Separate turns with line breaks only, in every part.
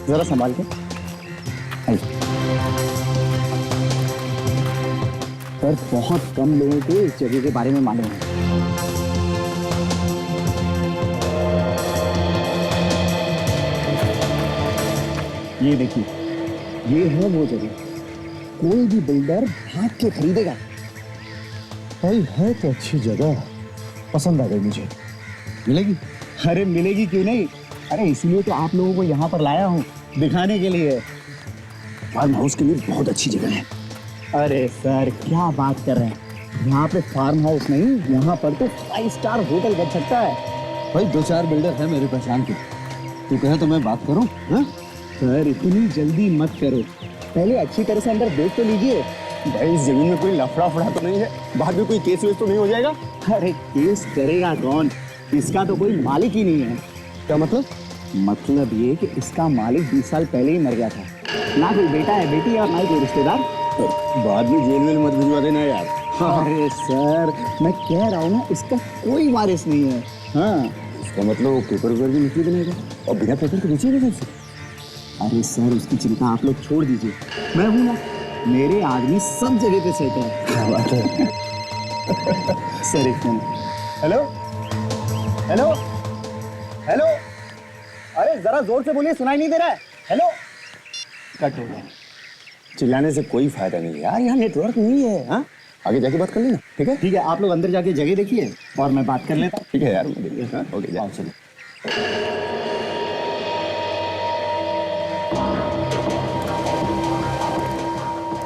जरा संभाल के। पर बहुत कम लोगों को इस जगह के बारे में मालूम है। ये देखिए, ये है वो जगह। कोई भी बिल्डर भाग के खरीदेगा।
भाई है तो अच्छी जगह, पसंद आ गई मुझे। मिलेगी?
अरे मिलेगी क्यों नहीं। अरे इसलिए तो आप लोगों को यहाँ पर लाया हूँ, दिखाने के लिए। फार्म हाउस के लिए बहुत अच्छी जगह है। अरे सर क्या बात कर रहे हैं, यहाँ पे फार्म हाउस नहीं, यहाँ पर तो 5 स्टार होटल बन सकता है।
भाई 2-4 बिल्डर है मेरे पहचान के, तू कहे तो मैं बात करूं? हाँ?
सर इतनी जल्दी मत करो, पहले अच्छी तरह से अंदर देख तो लीजिए।
भाई इस जमीन में कोई लफड़ा फड़ा तो नहीं है? बाद में कोई केस वेस तो नहीं हो जाएगा?
अरे केस करेगा कौन, इसका तो कोई मालिक ही नहीं है।
क्या मतलब?
मतलब ये कि इसका मालिक 20 साल पहले ही मर गया था। ना कोई बेटा है, बेटी है और ना ही कोई रिश्तेदार।
बाद में जेल में मत भिजवा देना यार।
अरे सर मैं कह रहा हूँ ना, इसका कोई वारिस नहीं है। हाँ
इसका मतलब वो पेपर वेपर भी निकली बनेगा और बिना पेपर के बेचेगा कैसे?
अरे सर उसकी चिंता आप लोग छोड़ दीजिए, मैं हूं ना, मेरे आदमी सब जगह पे सेट है।
क्या बात है?
सर एक फोन।
हेलो हेलो हेलो, अरे जरा जोर से बोलिए, सुनाई नहीं दे रहा है। हेलो।
कट हो गया।
चिल्लाने से कोई फायदा नहीं है यार, यहाँ नेटवर्क नहीं है। हाँ आगे जाके बात कर लेना, ठीक है?
ठीक है, आप लोग अंदर जाके जगह देखिए और मैं बात कर लेता हूँ।
ठीक है यार, मैं देखिए। हाँ ओके जाओ।
चलो।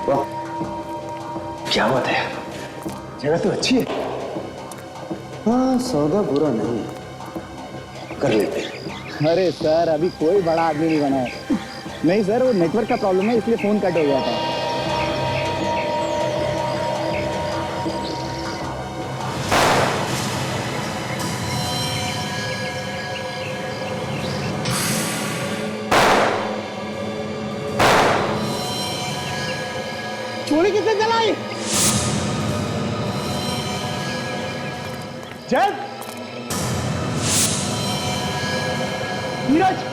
वाह क्या बात है, जगह तो अच्छी है। हाँ सौदा बुरा नहीं, कर लेते हैं।
अरे सर अभी कोई बड़ा आदमी नहीं बना है। नहीं सर वो नेटवर्क का प्रॉब्लम है, इसलिए फोन कट हो गया था।
गोली किसने चलाई? जय नीरज,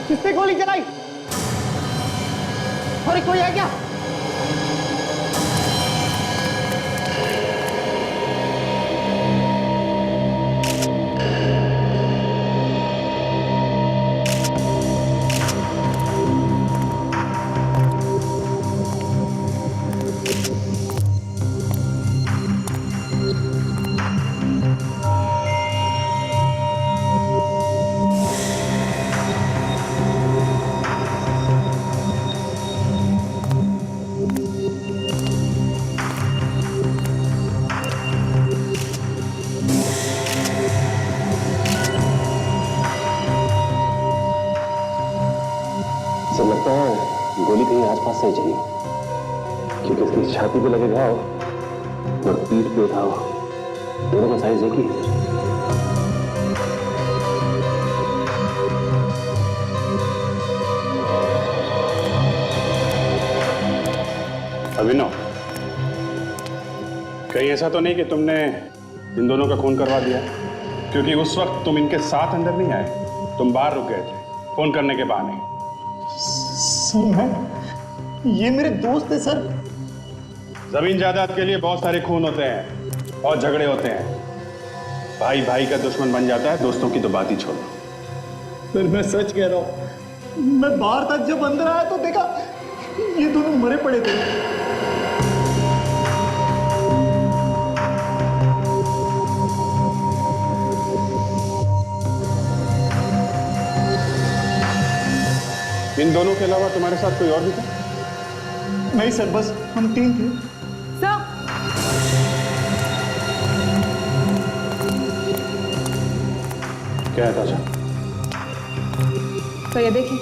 किसने गोली चलाई? अरे कोई है क्या?
सब लगता है गोली कहीं आसपास से ही चली, क्योंकि इसकी छाती पे लगे घाव और पीठ पे घाव, दोनों का साइज एक ही है।
अभिनव, कहीं ऐसा तो नहीं कि तुमने इन दोनों का खून करवा दिया? क्योंकि उस वक्त तुम इनके साथ अंदर नहीं आए, तुम बाहर रुक गए थे फोन करने के बहाने।
सर मैं, ये मेरे दोस्त है सर।
जमीन जायदाद के लिए बहुत सारे खून होते हैं और झगड़े होते हैं, भाई भाई का दुश्मन बन जाता है, दोस्तों की तो बात ही छोड़ो।
सर मैं सच कह रहा हूँ, मैं बाहर तक जब अंदर आया तो देखा ये दोनों मरे पड़े थे।
इन दोनों के अलावा तुम्हारे साथ कोई और भी था?
नहीं सर, बस हम 3 थे।
सर
क्या है ताजा?
तो ये देखिए,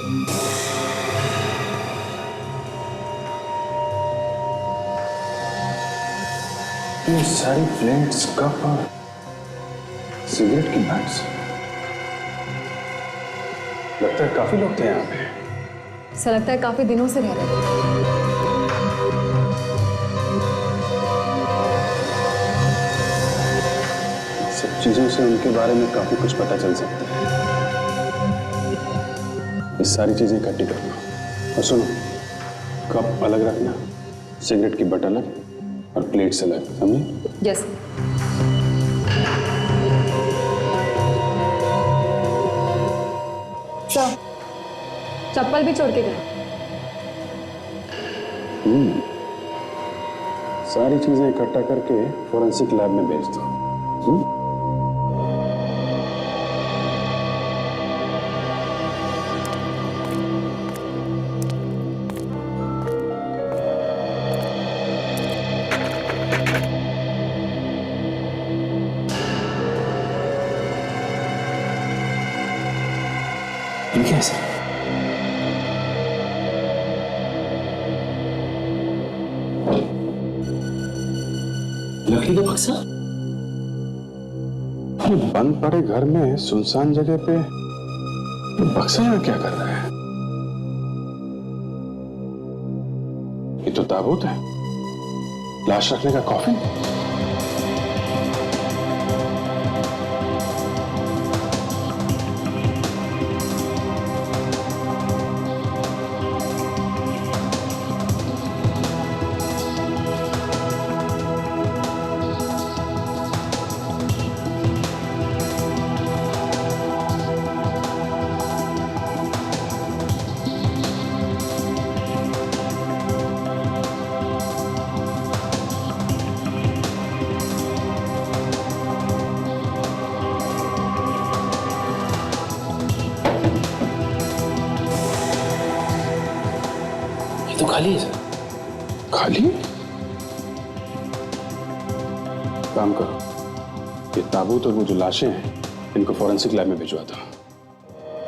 ये सारी प्लेट्स, कप और सिगरेट की बट्स, लगता है काफी लोग थे यहाँ पे।
ऐसा लगता है काफी दिनों से रह रहे थे।
सब चीजों से उनके बारे में काफी कुछ पता चल सकता है। ये सारी चीजें इकट्ठी करना और सुनो, कप अलग रखना, सिगरेट की बट अलग और प्लेट्स अलग, समझे?
यस। सर, चप्पल भी छोड़ के गए।
सारी चीजें इकट्ठा करके फोरेंसिक लैब में भेज दो।
ठीक है सर। लकड़ी का बक्सा?
अरे बंद पड़े घर में सुनसान जगह पे बक्सा यहाँ क्या कर रहा है? ये तो ताबूत है, लाश रखने का कॉफिन।
तो खाली है सर।
खाली? काम करो, ये ताबूत और वो जो लाशें हैं इनको फोरेंसिक लैब में भिजवा दो,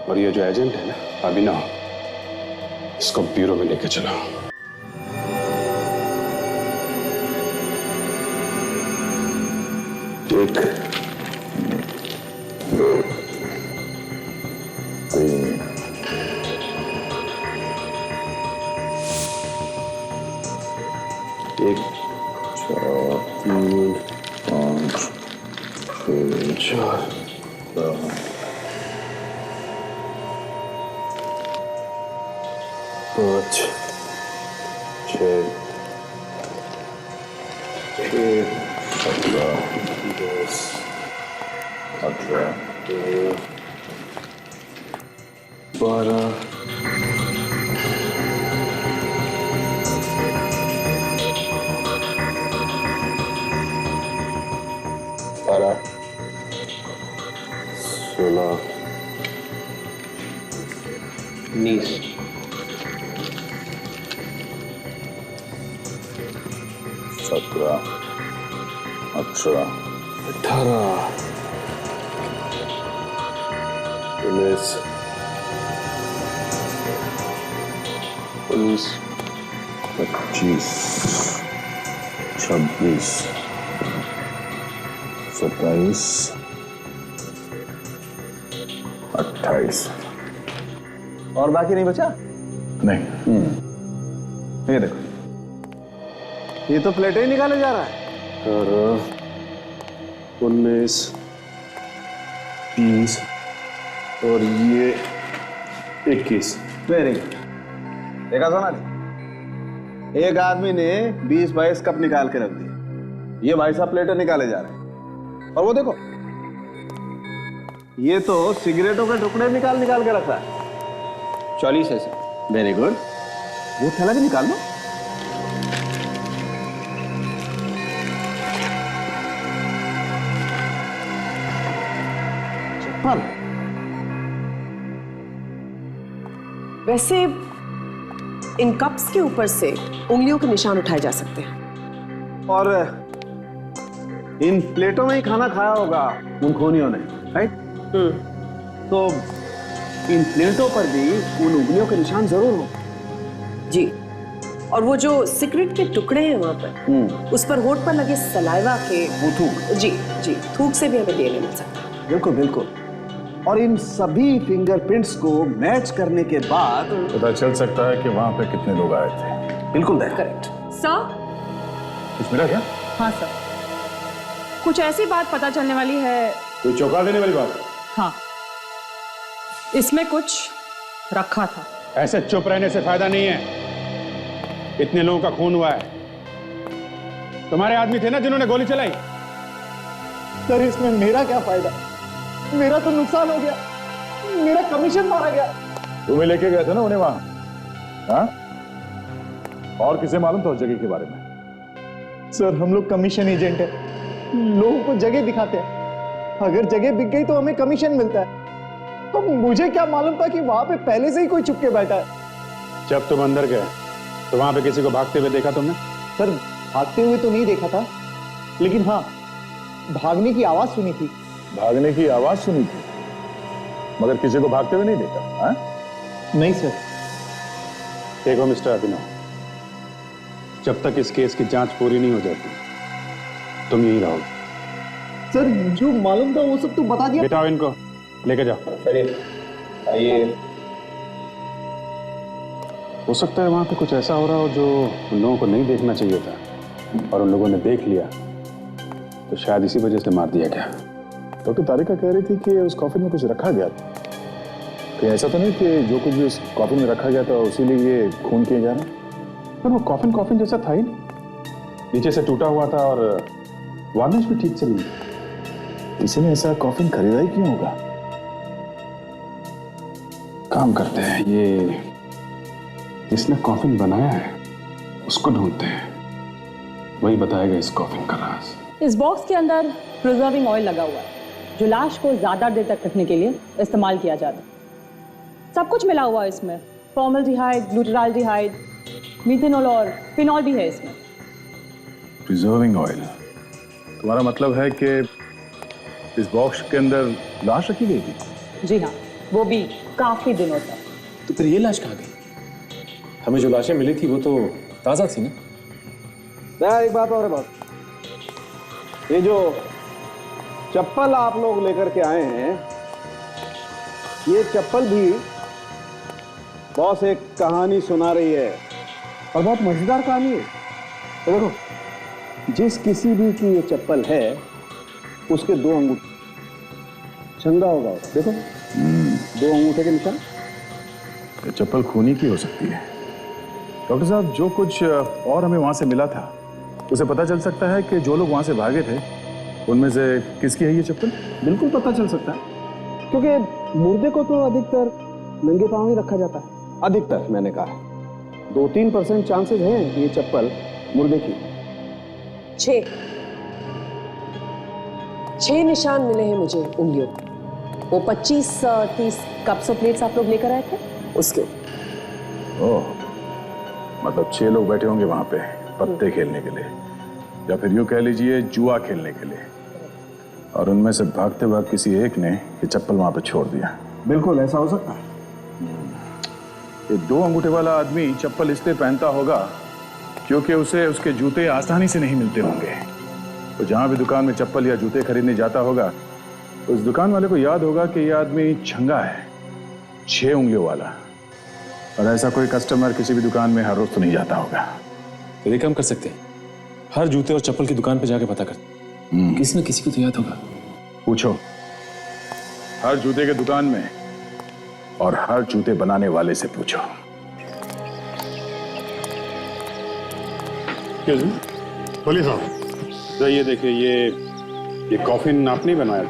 और ये जो एजेंट है ना अभिनव, इसको ब्यूरो में लेके चलो।
एक, दो, तीन,
एक,
चार, तीन, पाँच, छः,
चार,
पाँच, छः, 17, 10, 18, 12, 16, 19, 17, 18, 19, 25, 26, 27, 28।
और बाकी नहीं बचा?
नहीं,
ये देखो, ये तो प्लेटें ही निकाले जा रहा है।
18, 19, 30 और ये 21।
Very good. देखा सोना, एक आदमी ने 20-22 कप निकाल के रख दिए, ये भाई साहब प्लेटें निकाले जा रहे हैं। और वो देखो, ये तो सिगरेटों के टुकड़े निकाल के रखा है। 40 है सर। वेरी गुड, वो थैला भी निकाल लो। चप्पल।
वैसे इन कप्स के ऊपर से उंगलियों के निशान उठाए जा सकते हैं।
और इन प्लेटों में ही खाना खाया होगा उन खूनियों ने, राइट? तो इन प्लेटों पर भी उन उंगलियों के निशान जरूर हो।
जी, और वो जो सिगरेट के टुकड़े हैं वहां पर, उस पर होठ पर लगे सलाइवा के
वो थूक।
जी जी, थूक से भी हमें डीएनए मिल सकता है।
बिल्कुल बिल्कुल। और इन सभी फिंगरप्रिंट्स को मैच करने के बाद
पता चल सकता है कि वहां पे कितने लोग आए थे।
बिल्कुल दैट
करेक्ट सर।
कुछ मिला क्या?
हाँ सर,
कुछ ऐसी बात पता चलने वाली है।
कोई चौंका देने वाली बात?
हाँ, इसमें कुछ रखा था।
ऐसे चुप रहने से फायदा नहीं है। इतने लोगों का खून हुआ है। तुम्हारे आदमी थे ना जिन्होंने गोली चलाई?
सर इसमें मेरा क्या फायदा? मेरा तो नुकसान हो गया, मेरा कमीशन मारा गया।
तुम्हें लेके गए थे ना उन्हें वहां, हाँ? और किसे मालूम था उस जगह के बारे में?
सर हम लोग कमीशन एजेंट है, लोगों को जगह दिखाते हैं। अगर जगह बिक गई तो हमें कमीशन मिलता है। तो मुझे क्या मालूम था कि वहां पे पहले से ही कोई छुप के बैठा है।
जब तुम अंदर गए तो वहां पे किसी को भागते हुए देखा तुमने?
सर भागते हुए तो नहीं देखा था, लेकिन हाँ भागने की आवाज सुनी थी।
भागने की आवाज सुनी थी, मगर किसी को भागते हुए नहीं देखा, हाँ?
नहीं सर।
देखो मिस्टर अभिनव, जब तक इस केस की जांच पूरी नहीं हो जाती तुम यही रहोगे।
सर जो मालूम था वो सब तो बता दिया।
बिठाओ इनको, लेके जाओ।
आइए।
हो सकता है वहां पे कुछ ऐसा हो रहा हो जो उन लोगों को नहीं देखना चाहिए था, और उन लोगों ने देख लिया तो शायद इसी वजह से मार दिया गया।
डॉक्टर तारिका कह रही थी कि उस कॉफिन में कुछ रखा गया था। कि ऐसा तो नहीं कि जो कुछ भी उस कॉफिन में रखा गया था उसी लिए ये खून किए जा रहे हैं?
पर वो कॉफिन जैसा था ही नहीं, नीचे से टूटा हुआ था और वार्निश भी ठीक से नहीं।
किसी ने ऐसा कॉफिन खरीदा ही क्यों होगा?
काम करते हैं, ये जिसने कॉफिन बनाया है उसको ढूंढते हैं, वही बताएगा इस कॉफिन का राज।
इस बॉक्स के अंदर प्रिजर्विंग ऑयल लगा हुआ है जो लाश को ज्यादा देर तक रखने के लिए इस्तेमाल किया जाता है। सब कुछ मिला हुआ है इसमें, फॉर्मल्डिहाइड, ग्लूटाराल्डिहाइड, मीथेनॉल और फिनॉल भी है इसमें।
प्रिजर्विंग ऑयल, तुम्हारा मतलब है कि इस बॉक्स के अंदर लाश रखी गई थी?
जी हाँ, वो भी काफी दिनों तक।
तो फिर ये लाश कहाँ गई? हमें जो लाशें मिली थी वो तो ताजा थी ना?
एक बात और है बॉस, ये जो चप्पल आप लोग लेकर के आए हैं, ये चप्पल भी बॉस एक कहानी सुना रही है, और बहुत मजेदार कहानी है। तो देखो, जिस किसी भी की ये चप्पल है उसके 2 अंगूठे, चंगा होगा, देखो 2 अंगूठे के निशान।
ये चप्पल खूनी की हो सकती है। डॉक्टर साहब, जो कुछ और हमें वहां से मिला था उसे पता चल सकता है कि जो लोग वहां से भागे थे उनमें से किसकी है ये चप्पल?
बिल्कुल पता चल सकता है, क्योंकि मुर्दे को तो अधिकतर नंगे पांव ही रखा जाता है। अधिकतर मैंने कहा, 2-3% चांसेस हैं कि ये चप्पल मुर्दे की।
6 निशान मिले हैं मुझे उंगलियों। वो 25-30 कप्स और प्लेट्स आप लोग लेकर आए थे उसके।
ओह, मतलब 6 लोग बैठे होंगे वहां पे पत्ते खेलने के लिए, या फिर यूं कह लीजिए जुआ खेलने के लिए, और उनमें से भागते भाग किसी एक ने ये चप्पल वहां पे छोड़ दिया।
बिल्कुल ऐसा हो सकता है।
ये 2 अंगूठे वाला आदमी चप्पल इसलिए पहनता होगा क्योंकि उसे उसके जूते आसानी से नहीं मिलते होंगे। तो जहां भी दुकान में चप्पल या जूते खरीदने जाता होगा उस दुकान वाले को याद होगा कि यह आदमी छंगा है, 6 उंगलियों वाला, और ऐसा कोई कस्टमर किसी भी दुकान में हर रोज तो नहीं जाता होगा।
तो ये काम कर सकते हैं, हर जूते और चप्पल की दुकान पे जाके पता करते, किसी न किसी को तो याद होगा।
पूछो, हर जूते के दुकान में और हर जूते बनाने वाले से पूछो।
बोलिए साहब। तो ये देखिए, ये कॉफिन आपने बनाया?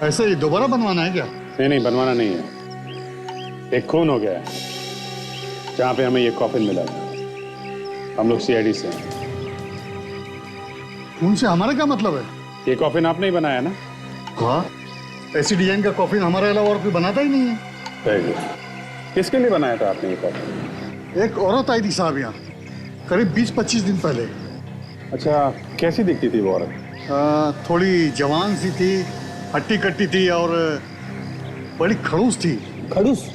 ऐसे ही दोबारा बनवाना है क्या?
नहीं, बनवाना नहीं है। एक खून हो गया है जहां पे हमें ये कॉफिन मिला था। हम लोग CID से हैं।
उनसे हमारा क्या मतलब है?
ये कॉफिन आपने ही बनाया ना?
हाँ, ऐसी डिजाइन का कॉफिन हमारे अलावा और कोई बनाता ही नहीं है।
Very good. किसके लिए बनाया था आपने ये कॉफिन?
एक औरत आई थी साहब यहाँ, करीब 20-25 दिन पहले।
अच्छा, कैसी दिखती थी वो औरत?
थोड़ी जवान सी थी, हट्टी कट्टी थी और बड़ी खड़ूस थी।
खड़ूस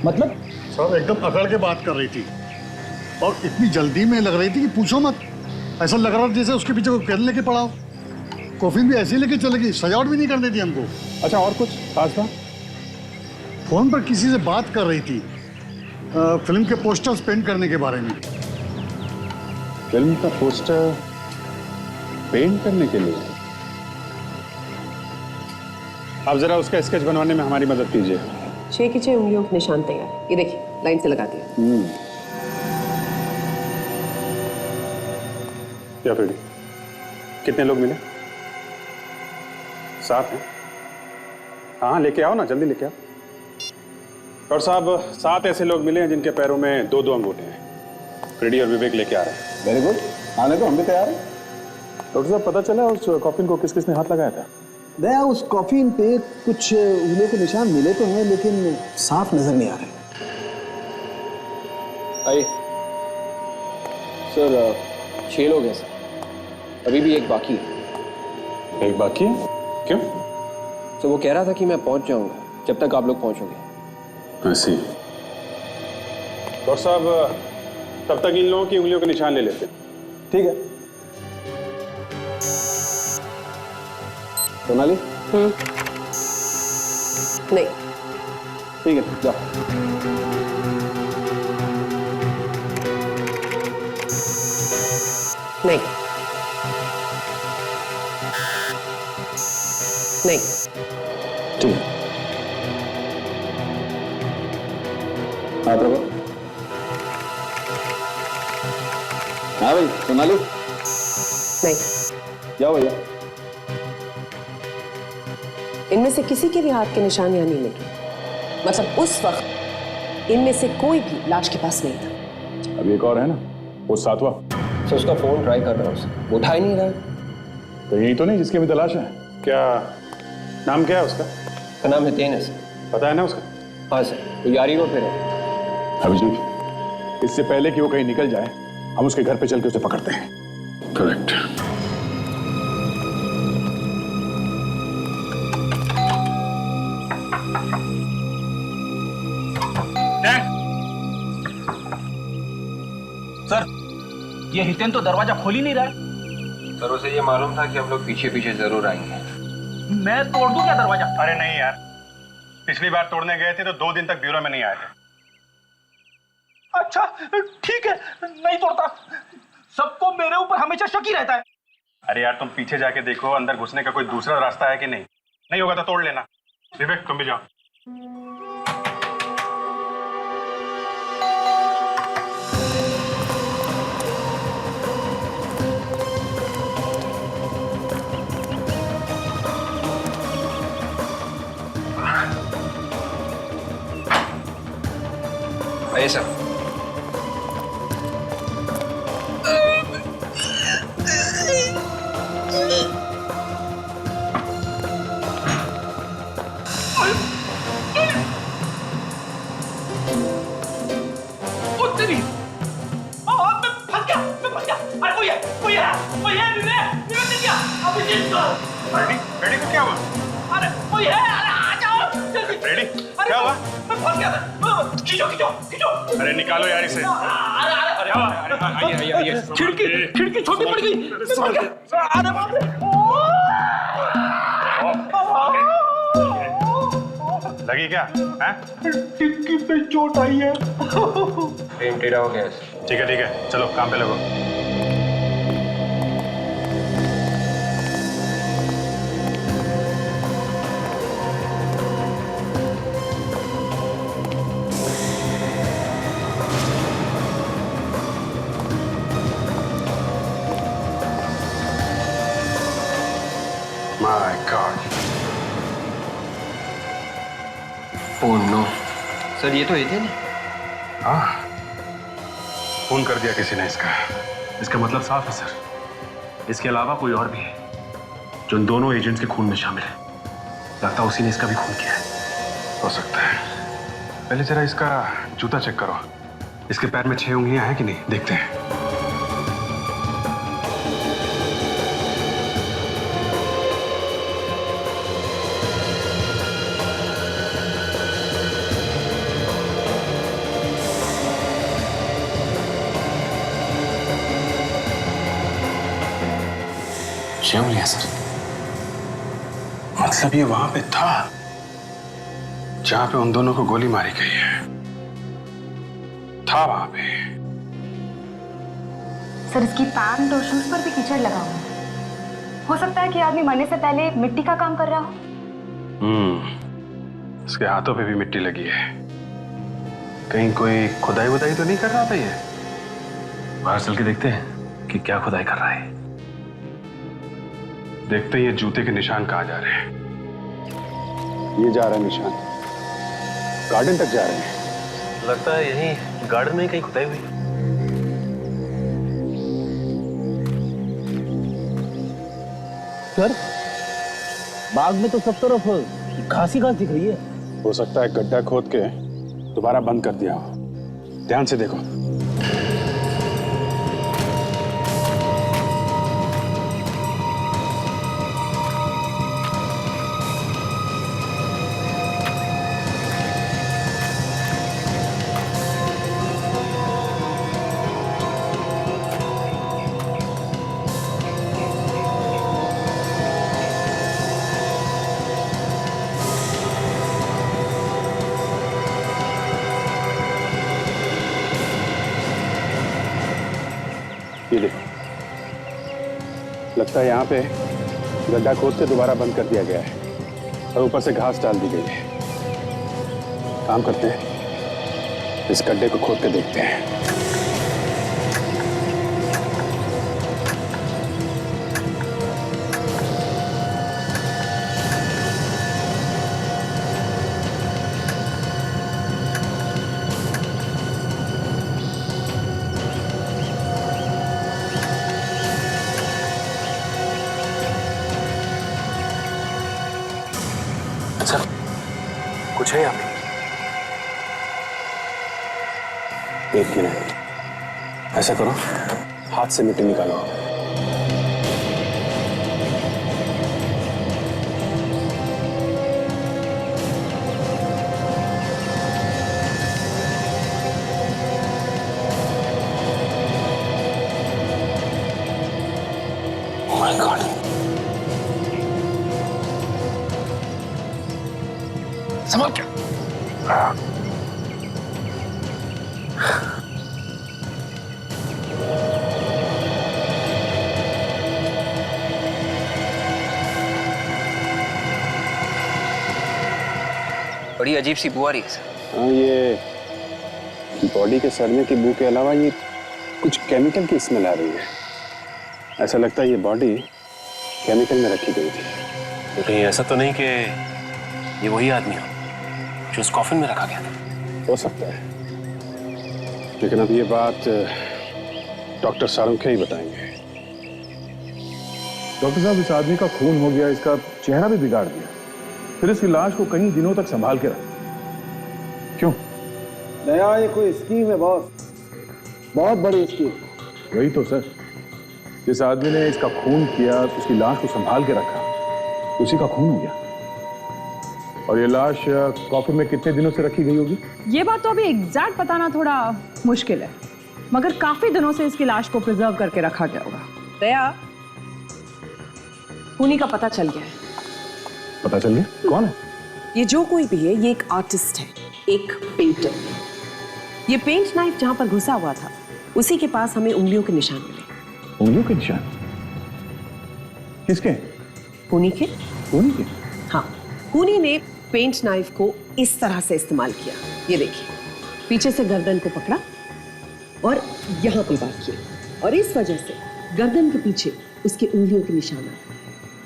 मतलब?
सब एकदम अकड़ के बात कर रही थी, और इतनी जल्दी में लग रही थी कि पूछो मत। ऐसा लग रहा था जैसे उसके पीछे कोई पेन लेके पड़ा हो। कॉफिन भी ऐसे लेके चलेगी, सजावट भी नहीं करनी थी हमको।
अच्छा, और कुछ खास बात?
फोन पर किसी से बात कर रही थी, फिल्म के पोस्टर्स पेंट करने के बारे में।
फिल्म का पोस्टर पेंट करने के लिए। आप जरा उसका स्केच बनवाने में हमारी मदद कीजिए।
6 की 6 उंगलियों के निशान तैयार, ये देखिए लाइन से लगा दिया।
क्या फिर कितने लोग मिले? 7 हैं। हाँ लेके आओ ना, जल्दी लेके आओ। और साहब 7 ऐसे लोग मिले हैं जिनके पैरों में 2-2 अंगूठे हैं। फ्रेडी और विवेक लेके आ रहे हैं।
वेरी गुड, आने तो हम भी तैयार हैं।
डॉक्टर साहब पता चला उस कॉफिन को किस किसने हाथ लगाया था?
दया, उस कॉफिन पे कुछ उंगलियों के निशान मिले तो हैं लेकिन साफ नजर नहीं आ रहे।
आइए सर, 6 लोग हैं सर, अभी भी एक बाकी है।
एक बाकी है? क्यों?
तो वो कह रहा था कि मैं पहुंच जाऊंगा जब तक आप लोग पहुंचोगे।
ऐसी। डॉक्टर साहब तब तक इन लोगों की उंगलियों के निशान ले लेते।
ठीक है। सोनाली?
नहीं।
ठीक है, जाओ।
नहीं नहीं।
ठीक है, हाथ रखो। हाँ भाई, सोनाली?
नहीं।
जाओ भैया।
इनमें से किसी के भी हाथ के निशान यहाँ नहीं लगे। मतलब उस वक्त इनमें से कोई भी लाश के पास नहीं था।
अभी एक और है ना, वो 7वां।
सर उसका फोन ट्राई कर रहा हूँ सर, उठा ही नहीं रहा।
तो यही तो नहीं जिसकी भी तलाश है? क्या नाम क्या है उसका?
उसका नाम हितेन है सर।
पता है ना उसका?
हाँ सर, वो यारी रोड पे है।
अभिजीत, इससे पहले कि वो कहीं निकल जाए हम उसके घर पे चल के उसे पकड़ते हैं। करेक्ट।
सर, ये हितेन तो दरवाजा खोल ही नहीं रहा है।
सर उसे ये मालूम था कि हम लोग पीछे पीछे जरूर आएंगे।
मैं तोड़ दूं क्या दरवाजा?
अरे नहीं यार, पिछली बार तोड़ने गए थे तो 2 दिन तक ब्यूरो में नहीं आए थे।
अच्छा ठीक है, नहीं तोड़ता। सबको मेरे ऊपर हमेशा शक ही रहता है।
अरे यार तुम पीछे जाके देखो, अंदर घुसने का कोई दूसरा रास्ता है कि नहीं। नहीं होगा तो तोड़ लेना। विवेक तुम भी जाओ।
आइए सर।
रेडी को क्या हुआ?
अरे कोई है, अरे आ जाओ जल्दी।
रेडी क्या हुआ?
मैं फंस गया था। खींचो खींचो खींचो।
अरे निकालो यार इसे।
अरे अरे अरे
आइए।
खिड़की छोटी पड़ गई। अरे बाप रे।
लगी क्या?
टिक्की पे चोट आई है।
फ्रेम टेढ़ा हो गया।
ठीक है, चलो काम पे लगो। My God.
Oh no. Sir ये तो हितेन है।
हाँ, खून कर दिया किसी ने इसका मतलब साफ है सर। इसके अलावा कोई और भी है जो इन दोनों एजेंट्स के खून में शामिल है। लगता है उसी ने इसका भी खून किया है। हो सकता है। पहले जरा इसका जूता चेक करो। इसके पैर में 6 उंगलियां हैं कि नहीं, देखते हैं। क्या उंगलियां सर? मतलब ये वहां पे था जहां पे उन दोनों को गोली मारी गई है। था वहां पे।
सर इसकी पैंट और शूज पर भी कीचड़ लगा हुआ है। हो सकता है कि आदमी मरने से पहले मिट्टी का काम कर रहा हो।
इसके हाथों पे भी मिट्टी लगी है। कहीं कोई खुदाई वुदाई तो नहीं कर रहा था ये? बाहर चल के देखते हैं कि क्या खुदाई कर रहा है। देखते हैं ये जूते के निशान कहाँ जा रहे हैं।
ये जा रहा है निशान, गार्डन तक जा रहे हैं।
लगता है यहीं गार्डन में ही कहीं खुदाई हुई।
सर बाग में तो सब तरफ घास ही घास दिख रही है।
हो सकता है गड्ढा खोद के दोबारा बंद कर दिया हो। ध्यान से देखो। ये देखो, लगता है यहाँ पे गड्ढा खोद के दोबारा बंद कर दिया गया है और ऊपर से घास डाल दी गई है। काम करते हैं, इस गड्ढे को खोद के देखते हैं।
सर कुछ है यहाँ पे?
एक मिनट, ऐसा करो, हाथ से मिट्टी निकालो।
Oh my God! संभाल क्या?
बड़ी अजीब सी बू आ रही है सर।
हाँ, ये बॉडी के सड़ने की बू के अलावा ये कुछ केमिकल की स्मेल आ रही है। ऐसा लगता है ये बॉडी केमिकल में रखी गई थी।
तो कहीं ऐसा तो नहीं कि ये वही आदमी हो जो उस कॉफिन में रखा गया था?
हो सकता है, लेकिन अब ये बात डॉक्टर सारुंखे ही बताएंगे। डॉक्टर साहब, इस आदमी का खून हो गया, इसका चेहरा भी बिगाड़ दिया, फिर इसकी लाश को कई दिनों तक संभाल के रखा। क्यों?
नया ये कोई स्कीम है बॉस, बहुत बड़ी स्कीम।
वही तो सर, जिस आदमी ने इसका खून किया, उसकी लाश को संभाल के रखा, उसी का खून हो गया। और ये लाश कॉफिन में कितने दिनों से रखी गई होगी?
ये बात तो अभी एग्जैक्ट बताना थोड़ा मुश्किल है, मगर काफी दिनों से इसकी लाश को प्रिजर्व करके रखा गया होगा।
दया, खूनी का पता चल गया है।
पता चल गया? कौन है?
ये जो कोई भी है, ये एक आर्टिस्ट है, एक पेंटर। ये पेंट नाइफ जहां पर घुसा हुआ था, उसी के पास हमें उंगलियों के निशान मिले।
उंगलियों के निशान? किसके?
खूनी के।
खूनी के?
हाँ, खूनी ने पेंट नाइफ को इस तरह से इस्तेमाल किया। ये देखिए, पीछे से गर्दन को पकड़ा और यहाँ पे वार किया, और इस वजह से गर्दन के पीछे उसकी उंगलियों के निशान आए,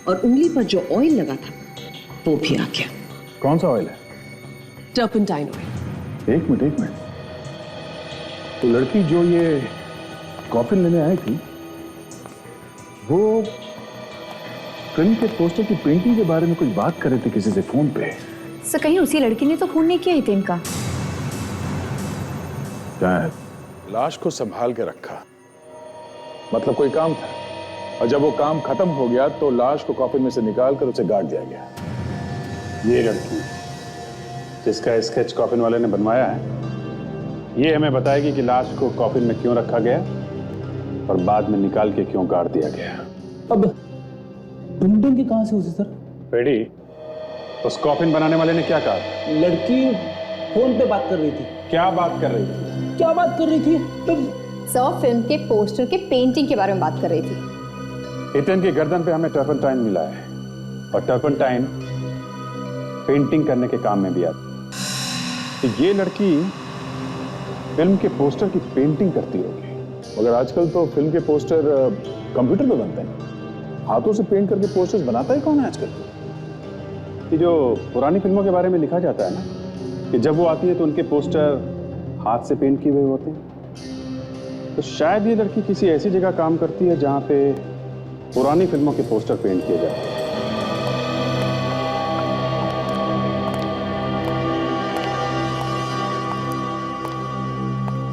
और उंगली पर जो ऑयल लगा था वो भी आ गया।
कौन सा ऑयल है?
Turpentine oil.
एक मिनट, तो लड़की जो ये कॉफिन लेने आई थी, वो कहीं के पोस्टर की पेंटिंग के बारे में कुछ बात कर रहे थे किसी से फोन पे।
सर कहीं उसी लड़की ने तो खून नहीं किया ही थे इनका?
शायद। लाश को संभाल के रखा, मतलब कोई काम था, और जब वो काम खत्म हो गया तो लाश को कॉफिन में से निकाल कर उसे गाड़ दिया गया। ये लड़की जिसका स्केच कॉफिन वाले ने बनवाया है, ये हमें बताएगी कि लाश को कॉफिन में क्यों रखा गया और बाद में निकाल के क्यों गाड़ दिया गया।
अब ढूंढेंगे कहां से उसे सर?
बेटी, उस कॉफिन बनाने वाले ने क्या कहा?
लड़की फोन पे बात कर रही थी।
क्या बात कर रही थी?
क्या बात कर रही थी? तो
सर फिल्म के पोस्टर के पेंटिंग के बारे में बात कर रही थी।
इतन की गर्दन पे हमें टर्पनटाइन मिला है और टर्पनटाइन पेंटिंग करने के काम में भी आती है। तो ये लड़की फिल्म के पोस्टर की पेंटिंग करती होगी। मगर आजकल तो फिल्म के पोस्टर कंप्यूटर पे बनते हैं, हाथों से पेंट करके पोस्टर्स बनाता ही कौन है आजकल? कि जो पुरानी फिल्मों के बारे में लिखा जाता है ना कि जब वो आती है तो उनके पोस्टर हाथ से पेंट किए हुए होते हैं। तो शायद ये लड़की किसी ऐसी जगह काम करती है जहां पे पुरानी फिल्मों के पोस्टर पेंट किए जाते हैं।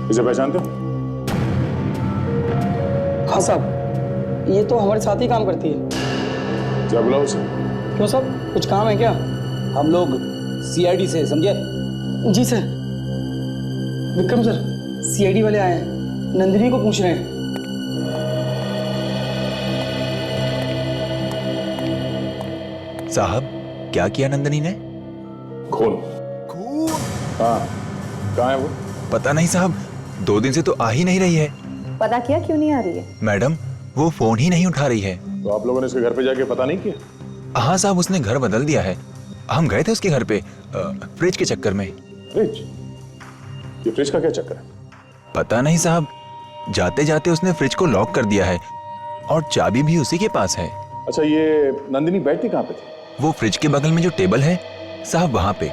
इसे पहचानते हो?
हाँ साहब, ये तो हमारे साथ ही काम करती है।
क्या बुलाओ उसे?
क्यों साहब, कुछ काम है क्या?
हम लोग सीआईडी से, समझे?
जी सर। विक्रम सर, सीआईडी वाले आए हैं, नंदिनी को पूछ रहे हैं।
साहब, क्या किया नंदिनी ने?
खून। हाँ, कहाँ है वो?
पता नहीं साहब, 2 दिन से तो आ ही नहीं रही है।
पता किया क्यों नहीं आ रही है?
मैडम, वो फोन ही नहीं उठा रही है।
तो आप लोगों ने उसके घर पे जाके पता नहीं किया?
हाँ साहब, उसने घर बदल दिया है। हम गए थे उसके घर पे फ्रिज के चक्कर में।
फ्रिज? ये फ्रिज का क्या चक्कर है?
पता नहीं साहब, जाते जाते उसने फ्रिज को लॉक कर दिया है और चाबी भी उसी के पास है।
अच्छा, ये नंदिनी बैठती कहाँ पे थी?
वो फ्रिज के बगल में जो टेबल है साहब, वहां पे।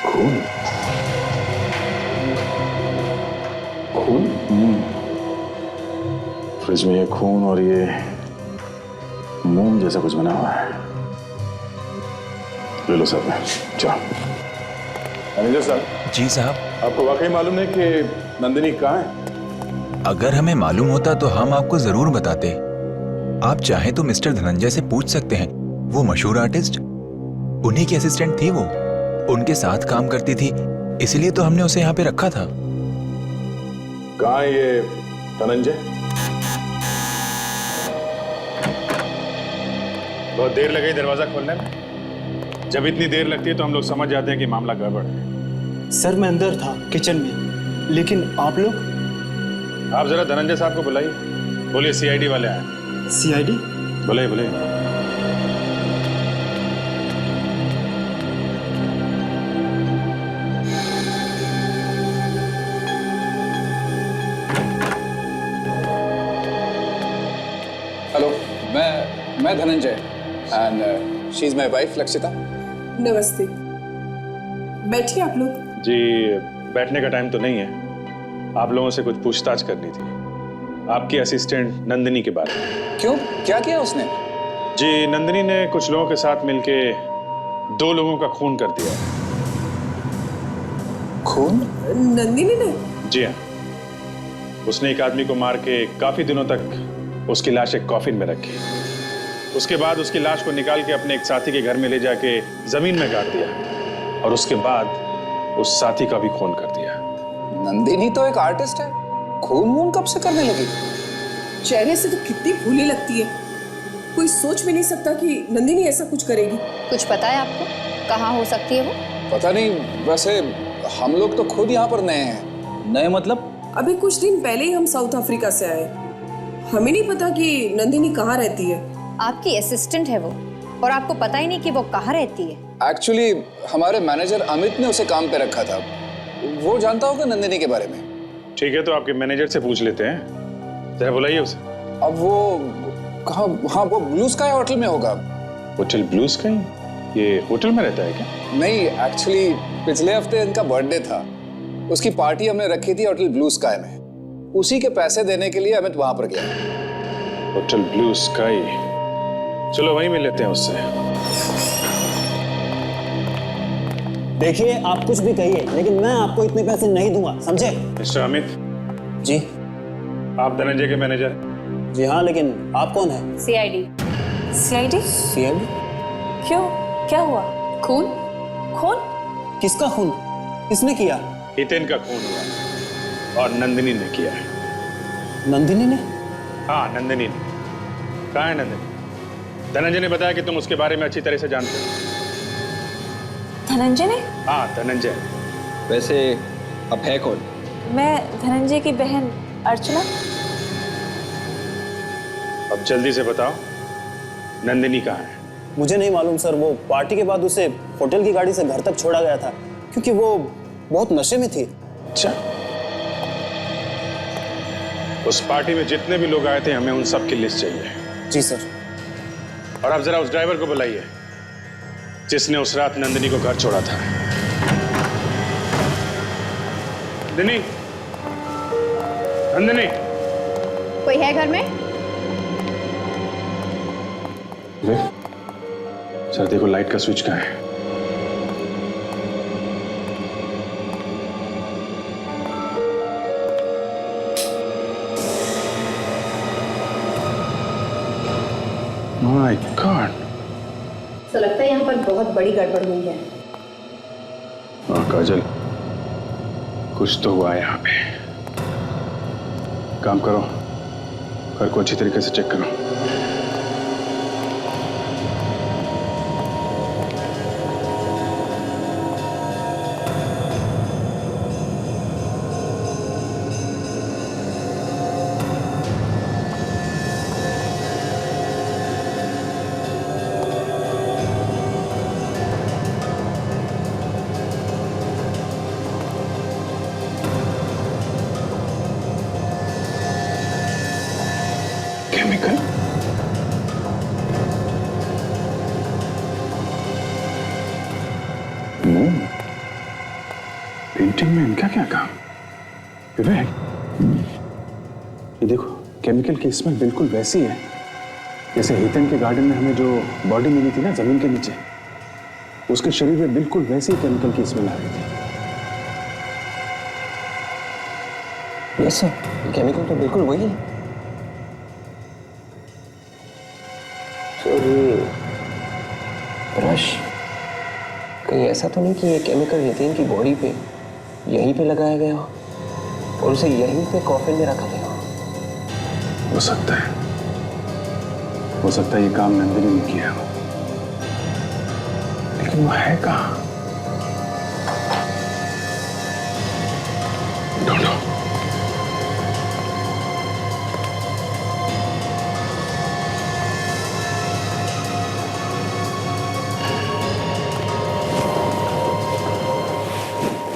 खून? फ्रिज में ये खून और ये मोम जैसा कुछ बना हुआ है। ले लो साहब, चलो। मैनेजर साहब।
जी साहब।
आपको वाकई मालूम है कि नंदिनी कहाँ है?
अगर हमें मालूम होता तो हम आपको जरूर बताते। आप चाहें तो मिस्टर धनंजय से पूछ सकते हैं, वो मशहूर आर्टिस्ट, उन्हीं की असिस्टेंट थी वो, उनके साथ काम करती थी, इसलिए तो हमने उसे यहाँ पे रखा था।
कहाँ है ये धनंजय? बहुत देर लगी दरवाजा खोलने में। जब इतनी देर लगती है तो हम लोग समझ जाते हैं कि मामला गड़बड़ है।
सर, मैं अंदर था किचन में, लेकिन आप लोग?
आप जरा धनंजय साहब को बुलाइए। बोलिए सीआईडी वाले आए।
सीआईडी?
बुलाइए बुलाइए।
हेलो, मैं Dhananjay and she is my wife Lakshita.
नमस्ते, बैठिए आप लोग।
जी, बैठने का टाइम तो नहीं है। आप लोगों से कुछ पूछताछ करनी थी आपकी असिस्टेंट नंदिनी के बारे में।
क्यों, क्या किया उसने?
जी, नंदिनी ने कुछ लोगों के साथ मिलके 2 लोगों का खून कर दिया।
खून?
नंदिनी ने?
जी हाँ, उसने एक आदमी को मार के काफी दिनों तक उसकी लाश एक कॉफिन में रखी। उसके बाद उसकी लाश को निकाल के अपने एक साथी के घर में ले जाके जमीन में गाड़ दिया और उसके बाद उस साथी का भी खून कर दिया।
नंदिनी तो एक आर्टिस्ट है, खून वून कब से करने लगी?
चेहरे से तो कितनी भोली लगती है, कोई सोच भी नहीं सकता कि नंदिनी ऐसा कुछ करेगी।
कुछ पता है आपको, कहाँ हो सकती है वो?
पता नहीं, वैसे हम लोग तो खुद यहाँ पर नए हैं।
नए मतलब?
अभी कुछ दिन पहले ही हम साउथ अफ्रीका से आए, हमें नहीं पता कि नंदिनी कहाँ रहती है।
आपकी असिस्टेंट है वो, और आपको पता ही नहीं कि वो कहाँ रहती है।
एक्चुअली हमारे मैनेजर अमित ने उसे काम पे रखा था, वो जानता होगा नंदिनी के बारे में।
ठीक है, तो आपके मैनेजर से पूछ लेते हैं, जरा बुलाइए उसे।
अब वो कहाँ? हाँ, वो ब्लू स्काई होटल में होगा।
Hotel blue sky? ये होटल में रहता है क्या?
नहीं, एक्चुअली पिछले हफ्ते इनका बर्थडे था, उसकी पार्टी हमने रखी थी होटल ब्लू स्काई में। उसी के पैसे देने के लिए अमित वहां पर गया।
होटल ब्लू स्काई, चलो वहीं मिल लेते हैं उससे।
देखिए, आप कुछ भी कहिए, लेकिन मैं आपको इतने पैसे नहीं दूंगा, समझे?
मिस्टर अमित
जी।
आप धनंजय के मैनेजर?
जी हाँ, लेकिन आप कौन है?
सीआईडी।
सीआईडी?
सीआईडी?
क्यों, क्या हुआ?
खून?
खून?
किसका खून? किसने किया?
हितेन का खून हुआ और नंदिनी ने किया है।
नंदिनी ने?
हाँ, नंदिनी ने। कहाँ है नंदिनी? धनंजय ने बताया कि तुम उसके बारे में अच्छी तरह से जानते हो।
धनंजय ने?
हाँ, धनंजय।
वैसे अब है कौन?
मैं धनंजय की बहन अर्चना।
अब जल्दी से बताओ, नंदिनी कहाँ है?
मुझे नहीं मालूम सर, वो पार्टी के बाद उसे होटल की गाड़ी से घर तक छोड़ा गया था, क्योंकि वो बहुत नशे में थी।
अच्छा, उस पार्टी में जितने भी लोग आए थे हमें उन सब की लिस्ट चाहिए।
जी सर।
और अब जरा उस ड्राइवर को बुलाइए जिसने उस रात नंदिनी को घर छोड़ा था। नंदिनी, नंदिनी।
कोई है घर में?
सर देखो, लाइट का स्विच कहाँ है? माय गॉड,
तो लगता है यहाँ पर बहुत बड़ी गड़बड़ हुई है।
काजल, कुछ तो हुआ है यहाँ पे। काम करो, घर को अच्छी तरीके से चेक करो। केमिकल? पेंटिंग में इनका क्या काम? विवेक, ये देखो, केमिकल की स्मेल बिल्कुल वैसी है जैसे हितन के गार्डन में हमें जो बॉडी मिली थी ना जमीन के नीचे, उसके शरीर में बिल्कुल वैसी केमिकल की स्मेल आ रही थी।
यस सर, केमिकल तो बिल्कुल वही है। ब्रश, कहीं ऐसा तो नहीं कि ये केमिकल हितेन की बॉडी पे यहीं पे लगाया गया हो और उसे यहीं पे कॉफिन में रखा गया हो?
हो सकता है, हो सकता है ये काम नंदिनी ने किया हो, लेकिन वो है कहाँ? ढूंढो।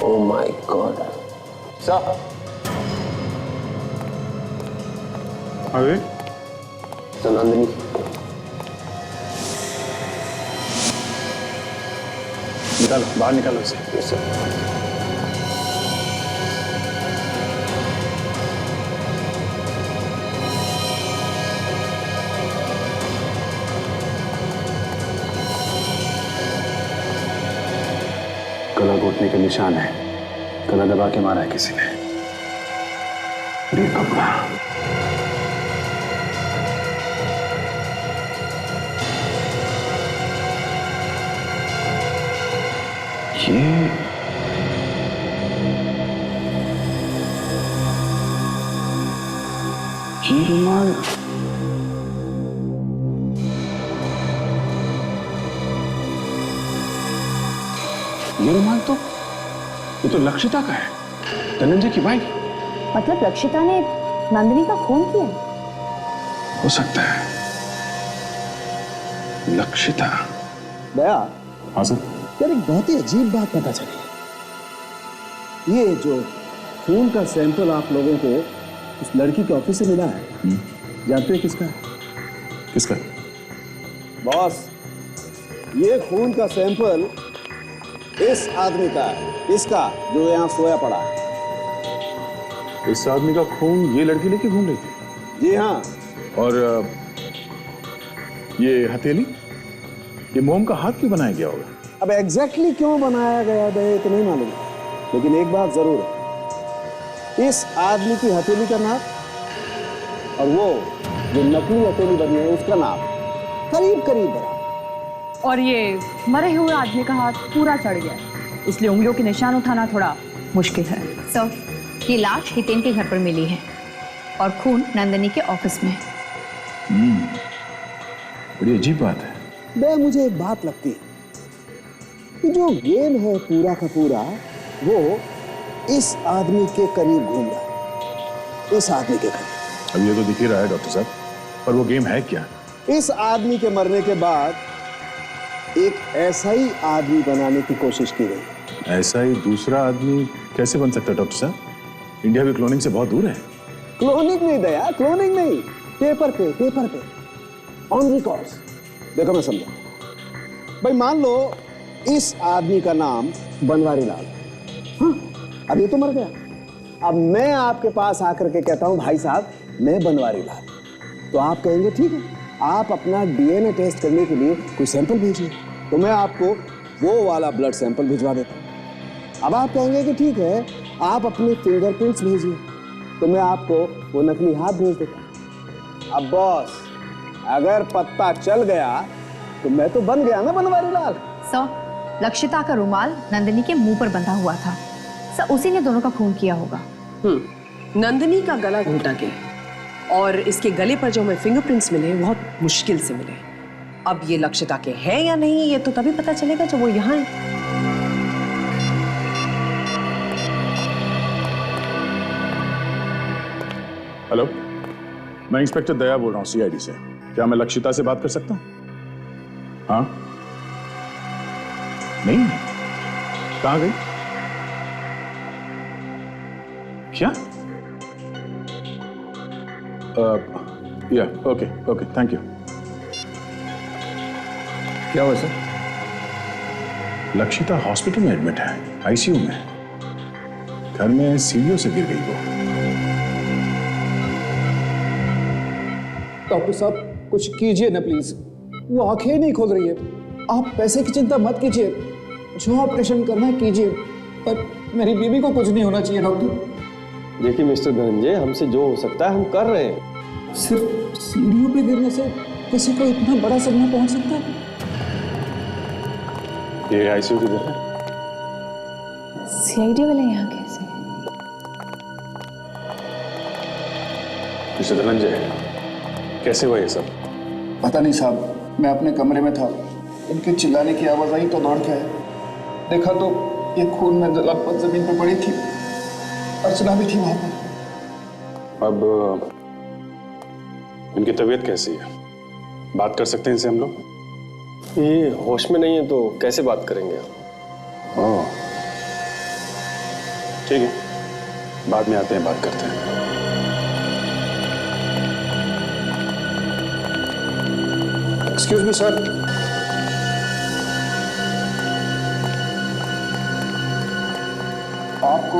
Oh my God. Sir.
अरे
तो नंदिनी,
निकालो, बाहर निकालो इसे।
Yes sir.
गला घोटने के निशान है, गला दबा के मारा है किसी ने। और ये कपड़ा, ये रुमाल, ये रुमाल तो, ये तो लक्षिता का है, धनंजय की वाइफ।
मतलब लक्षिता ने नंदिनी का खून किया?
हो सकता है, लक्षिता।
दया।
हाँ सर।
यार, एक बहुत ही अजीब बात पता चली। ये जो खून का सैंपल आप लोगों को उस लड़की के ऑफिस से मिला है, जानते हो किसका है?
किसका?
बॉस, ये खून का सैंपल इस आदमी का है, इसका जो यहाँ सोया पड़ा है।
इस आदमी का खून ये लड़की लेके घूम रही थी?
जी हाँ।
और ये हथेली, ये मोम का हाथ क्यों बनाया गया होगा?
अब एग्जैक्टली क्यों बनाया गया है तो नहीं मालूम, लेकिन एक बात जरूर है, इस आदमी की हथेली का नाप और वो जो नकली हथेली बनी है उसका नाप करीब करीब बराबर।
और ये मरे हुए आदमी का हाथ पूरा सड़ गया, इसलिए उंगलियों के निशान उठाना थोड़ा मुश्किल है।
सर, ये लाश हितेन के घर पर मिली है और खून नंदिनी के ऑफिस में है।
बड़ी अजीब बात है।
बे, मुझे एक बात लगती है कि जो गेम है पूरा का पूरा वो इस आदमी के करीब घूम रहा है, इस आदमी के करीब।
अब ये तो दिख ही रहा है डॉक्टर साहब, पर वो गेम है क्या?
इस आदमी के मरने के बाद एक ऐसा ही आदमी बनाने की कोशिश की गई।
ऐसा ही दूसरा आदमी कैसे बन सकता है डॉक्टर साहब? इंडिया भी क्लोनिंग से बहुत दूर है।
क्लोनिंग नहीं दया, क्लोनिंग नहीं, पेपर पे ऑन रिकॉर्ड्स। देखो मैं समझा भाई, मान लो इस आदमी का नाम बनवारी लाल, हाँ, अब ये तो मर गया। अब मैं आपके पास आकर के कहता हूं भाई साहब मैं बनवारी लाल, तो आप कहेंगे ठीक है, आप अपना डीएनए टेस्ट करने के लिए कोई सैंपल भेजिए, तो मैं आपको वो वाला ब्लड सैंपल भिजवा देता हूं। अब आप कहेंगे कि ठीक है, आप अपने फिंगरप्रिंट्स भेजिए, तो मैं आपको वो नकली हाथ भेज देता हूं। अब बॉस, अगर पत्ता चल गया तो मैं तो बन गया ना बनवारी लाल।
सर, लक्षिता का रुमाल नंदिनी के मुंह पर बंधा हुआ था, सर उसी ने दोनों का खून किया होगा।
नंदिनी का गला घोटा गया और इसके गले पर जो हमें फिंगरप्रिंट्स मिले बहुत मुश्किल से मिले। अब ये लक्षिता के हैं या नहीं ये तो तभी पता चलेगा जब वो यहाँ है।
हेलो, मैं इंस्पेक्टर दया बोल रहा हूँ सीआईडी से। क्या मैं लक्षिता से बात कर सकता हूँ? हाँ? नहीं? कहाँ गई? क्या? या ओके, थैंक यू।
क्या हुआ सर?
लक्षिता हॉस्पिटल में एडमिट है, आईसीयू में। घर में सीढ़ियों से गिर गई वो।
डॉक्टर साहब कुछ कीजिए ना प्लीज, वो आंखें नहीं खोल रही है। आप पैसे की चिंता मत कीजिए, जो ऑपरेशन करना है कीजिए, पर मेरी बीवी को कुछ नहीं होना चाहिए डॉक्टर।
देखिए मिस्टर धनंजय, हमसे जो हो सकता है हम कर रहे हैं।
सिर्फ सीढ़ियों पे गिरने से किसी को इतना बड़ा सदमा पहुंच सकता है?
ये आईसीयू किधर है?
सीआईडी वाले यहाँ कैसे?
मिस्टर धनंजय, कैसे हुआ ये सब?
पता नहीं साहब, मैं अपने कमरे में था, इनके चिल्लाने की आवाज आई तो दौड़ के आया, देखा तो ये खून में लथपथ जमीन पर पड़ी थी, अर्चना भी थी वहां पर।
अब इनकी तबीयत कैसी है? बात कर सकते हैं इनसे हम लोग?
ये होश में नहीं है तो कैसे बात करेंगे?
ओह, ठीक है, बाद में आते हैं, बात करते हैं।
Excuse me sir. आपको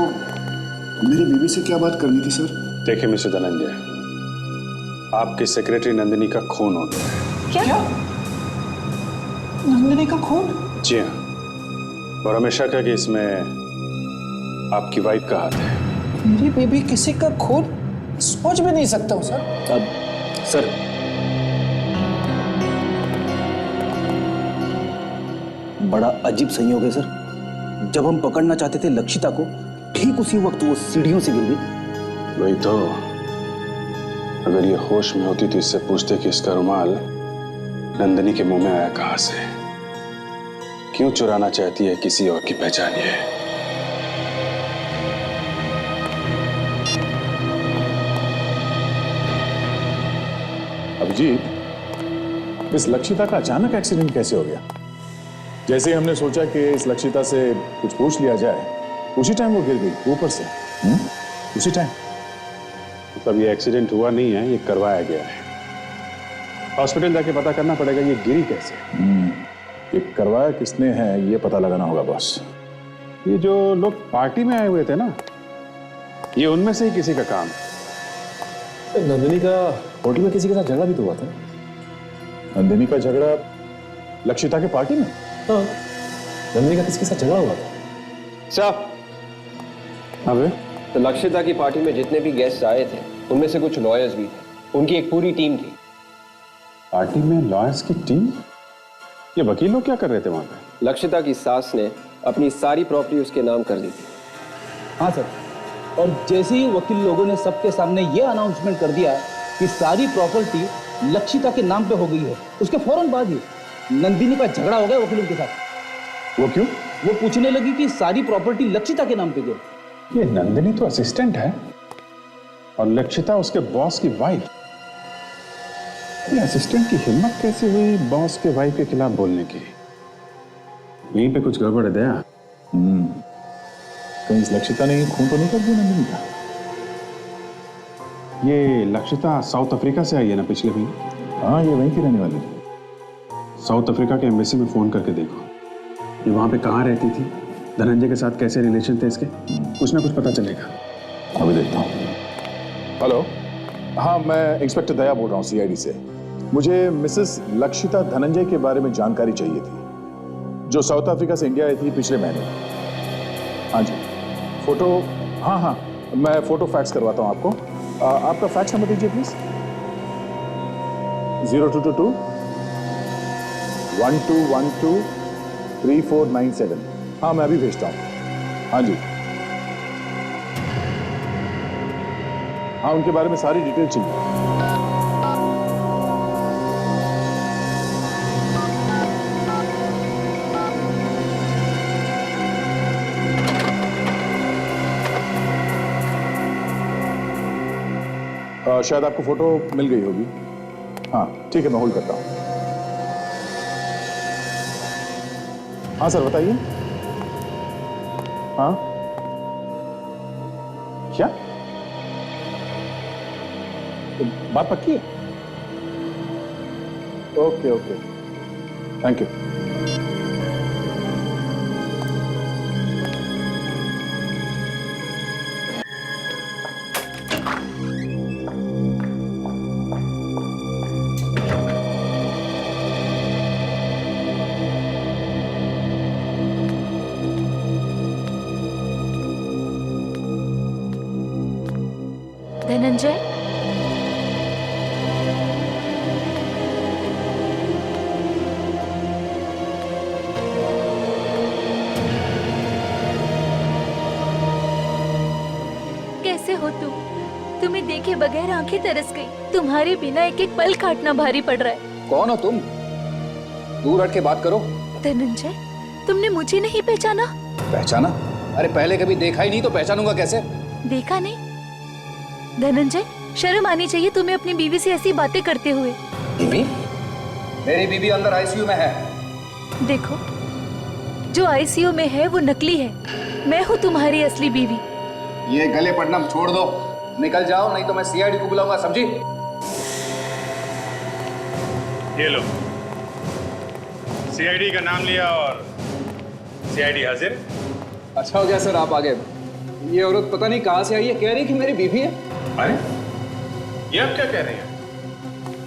मेरी बीवी से क्या बात करनी थी सर?
देखिए मिस्टर धनंजय, आपकी सेक्रेटरी नंदिनी का खून हो गया है।
क्या? नंदिनी का खून?
जी हाँ, और हमें शक है कि इसमें आपकी वाइफ का हाथ है।
मेरी बेबी किसी का खून सोच भी नहीं सकता हूँ सर।
अब सर,
बड़ा अजीब संयोग है सर, जब हम पकड़ना चाहते थे लक्षिता को, ठीक उसी वक्त वो सीढ़ियों से गिर गई।
वही तो, अगर ये होश में होती तो इससे पूछते कि इसका रुमाल नंदिनी के मुंह में आया कहां से, क्यों चुराना चाहती है किसी और की पहचान ये। अभिजीत, इस लक्षिता का अचानक एक्सीडेंट कैसे हो गया? जैसे ही हमने सोचा कि इस लक्षिता से कुछ पूछ लिया जाए, उसी टाइम वो गिर गई ऊपर से। उसी टाइम? मतलब ये एक्सीडेंट हुआ नहीं है, ये करवाया गया है।
हॉस्पिटल जाके पता करना पड़ेगा ये गिरी कैसे।
ये करवाया किसने है ये पता लगाना होगा बॉस।
ये जो लोग पार्टी में आए हुए थे ना, ये उनमें से ही किसी का काम।
नंदिनी का होटल में किसी के साथ झगड़ा भी तो हुआ था।
नंदिनी का झगड़ा लक्षिता के पार्टी में?
हाँ, नंदिनी का किसके साथ झगड़ा हुआ था?
साहब,
अबे
तो लक्षिता की पार्टी में जितने भी गेस्ट आए थे उनमें से कुछ लॉयर्स भी थे। उनकी एक पूरी टीम थी।
पार्टी में लॉयर्स की टीम? ये वकील लोग क्या कर रहे थे वहां पे?
लक्षिता की सास ने अपनी सारी प्रॉपर्टी उसके नाम कर दी थी।
हाँ सर, और जैसे ही वकील लोगों ने सबके सामने ये अनाउंसमेंट कर दिया कि सारी प्रॉपर्टी लक्षिता के नाम पे हो गई है, उसके फौरन बाद ही नंदिनी का झगड़ा हो गया वकीलों के साथ।
वो क्यों?
वो पूछने लगी कि सारी प्रॉपर्टी लक्षिता के नाम पे क्यों।
ये नंदिनी तो असिस्टेंट है और लक्षिता उसके बॉस की वाइफ। ये असिस्टेंट की हिम्मत कैसे हुई बॉस के वाइफ के खिलाफ बोलने की? यहीं पे कुछ गड़बड़ है दया।
कहीं इस लक्षिता ने खून तो नहीं कर दिया नंदिनी का?
ये लक्षिता साउथ अफ्रीका से आई है ना पिछले महीने?
हाँ, ये वहीं की रहने वाली है।
साउथ अफ्रीका के एम्बेसी में फोन करके देखो, ये वहां पे कहाँ रहती थी, धनंजय के साथ कैसे रिलेशन थे इसके, कुछ ना कुछ पता चलेगा।
अभी देखता हूँ। हेलो, हाँ मैं इंस्पेक्टर दया बोल रहा हूँ सीआईडी से। मुझे मिसेस लक्षिता धनंजय के बारे में जानकारी चाहिए थी, जो साउथ अफ्रीका से इंडिया आई थी पिछले महीने। हाँ जी, फोटो, हाँ मैं फोटो फैक्स करवाता हूँ आपको। आपका फैक्स नंबर दीजिए प्लीज। 0222 1212 3497। हाँ मैं अभी भेजता हूँ। हाँ जी, हाँ उनके बारे में सारी डिटेल चाहिए। शायद आपको फोटो मिल गई होगी। हाँ ठीक है, मैं होल्ड करता हूं। हाँ सर बताइए। हाँ क्या बात पक्की है? Okay okay, thank you.
Dhananjay, कैसे हो तुम? तुम्हें देखे बगैर आंखें तरस गई। तुम्हारे बिना एक एक पल काटना भारी पड़ रहा है।
कौन हो तुम? दूर हट के बात करो।
धनंजय, तुमने मुझे नहीं पहचाना?
पहचाना? अरे पहले कभी देखा ही नहीं तो पहचानूंगा कैसे?
देखा नहीं? धनंजय, शर्म आनी चाहिए तुम्हें अपनी बीवी से ऐसी बातें करते हुए।
बीवी? मेरी बीवी अंदर आईसीयू में है।
देखो, जो आईसीयू में है वो नकली है। मैं हूँ तुम्हारी असली बीवी।
ये गले पड़ना छोड़ दो, निकल जाओ नहीं तो मैं सीआईडी को बुलाऊंगा, समझी?
ये लो, सीआईडी का नाम लिया और सीआईडी हाजिर।
अच्छा हो गया सर आप आ गए। ये औरत पता नहीं कहां से आई है, कह रही कि मेरी बीवी है।
अरे ये आप क्या कह रहे हैं?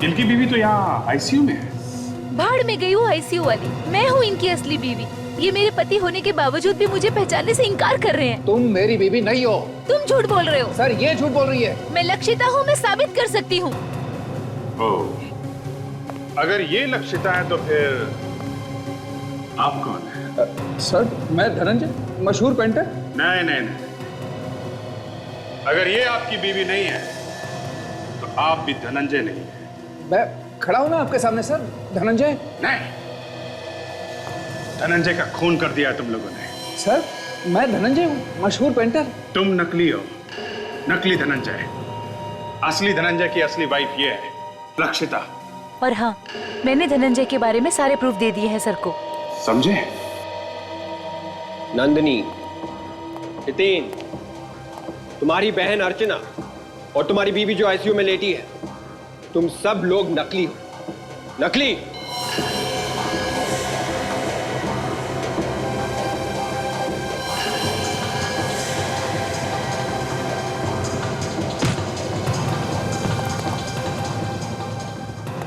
इनकी बीवी तो यहाँ आईसीयू में है।
भाड़ में गई हूँ आईसीयू वाली। मैं हूँ इनकी असली बीवी। ये मेरे पति होने के बावजूद भी मुझे पहचानने से इनकार कर रहे हैं।
तुम मेरी बीवी नहीं हो।
तुम झूठ बोल रहे हो।
सर ये झूठ बोल रही है।
मैं लक्षिता हूँ, मैं साबित कर सकती हूँ।
अगर ये लक्षिता है तो फिर आप कौन है?
सर मैं धनंजय, मशहूर पेंटर।
नहीं नहीं नहीं, अगर ये आपकी बीवी नहीं है तो आप भी धनंजय नहीं है।
मैं खड़ा हूं ना आपके सामने सर, धनंजय।
नहीं, धनंजय का खून कर दिया तुम लोगों ने।
सर मैं धनंजय हूँ, मशहूर पेंटर।
तुम नकली हो, नकली धनंजय। असली धनंजय की असली वाइफ ये है, लक्षिता।
और हाँ, मैंने धनंजय के बारे में सारे प्रूफ दे दिए हैं सर को।
समझे?
नंदिनी, हितेन, तुम्हारी बहन अर्चना और तुम्हारी बीवी जो आईसीयू में लेटी है, तुम सब लोग नकली हो।
नकली।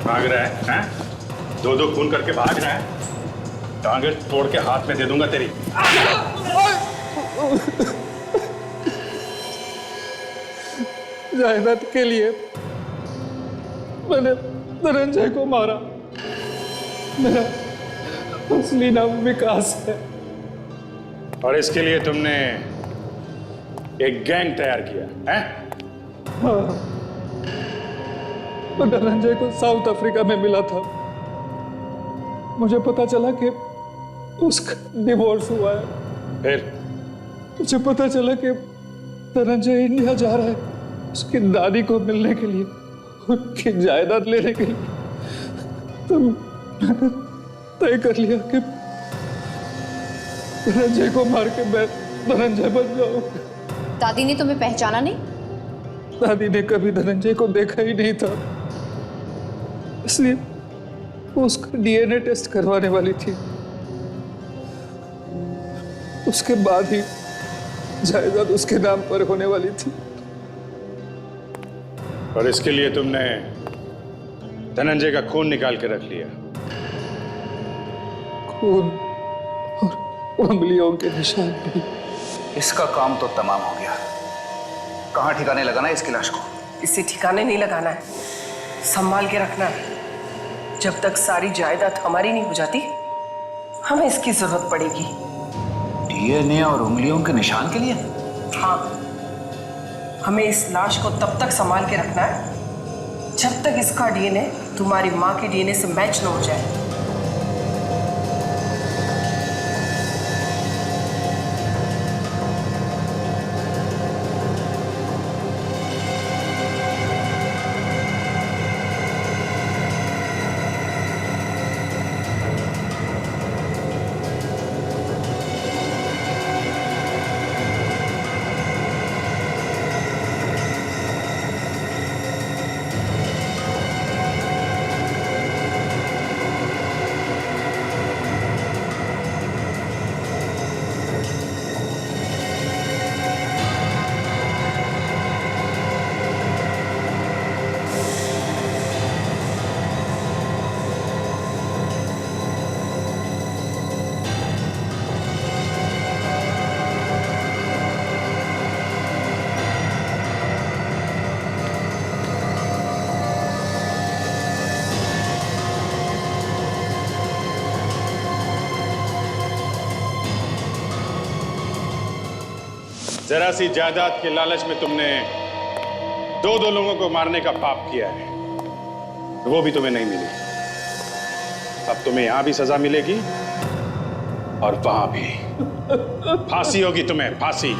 भाग रहा है, हैं? दो दो खून करके भाग रहा है। टांगे तोड़ के हाथ में दे दूंगा तेरी।
जायदाद के लिए मैंने धनंजय को मारा। मेरा असली नाम विकास है।
और इसके लिए तुमने एक गैंग तैयार किया है?
हाँ, तो धनंजय को साउथ अफ्रीका में मिला था। मुझे पता चला कि उसका डिवोर्स हुआ है।
फिर
मुझे पता चला कि धनंजय इंडिया जा रहा है उसकी दादी को मिलने के लिए, उनकी जायदाद लेने के लिए। तो मैंने तय कर लिया कि धनंजय को मार के मैं धनंजय बन जाऊंगा।
दादी ने तुम्हें पहचाना नहीं?
दादी ने कभी धनंजय को देखा ही नहीं था, इसलिए वो उसका डीएनए टेस्ट करवाने वाली थी। उसके बाद ही जायदाद उसके नाम पर होने वाली थी।
और इसके लिए तुमने धनंजय का खून निकाल के रख लिया।
खून और उंगलियों के निशान भी।
इसका काम तो तमाम हो गया। कहाँ ठिकाने लगाना है इसकी लाश को?
इसे ठिकाने नहीं लगाना है, संभाल के रखना है। जब तक सारी जायदाद हमारी नहीं हो जाती, हमें इसकी जरूरत पड़ेगी।
डीएनए और उंगलियों के निशान के लिए?
हाँ, हमें इस लाश को तब तक संभाल के रखना है जब तक इसका डीएनए तुम्हारी माँ के डीएनए से मैच न हो जाए।
जरा सी जायदाद के लालच में तुमने दो दो लोगों को मारने का पाप किया है, वो भी तुम्हें नहीं मिली। अब तुम्हें यहां भी सजा मिलेगी और वहां भी। फांसी होगी तुम्हें, फांसी।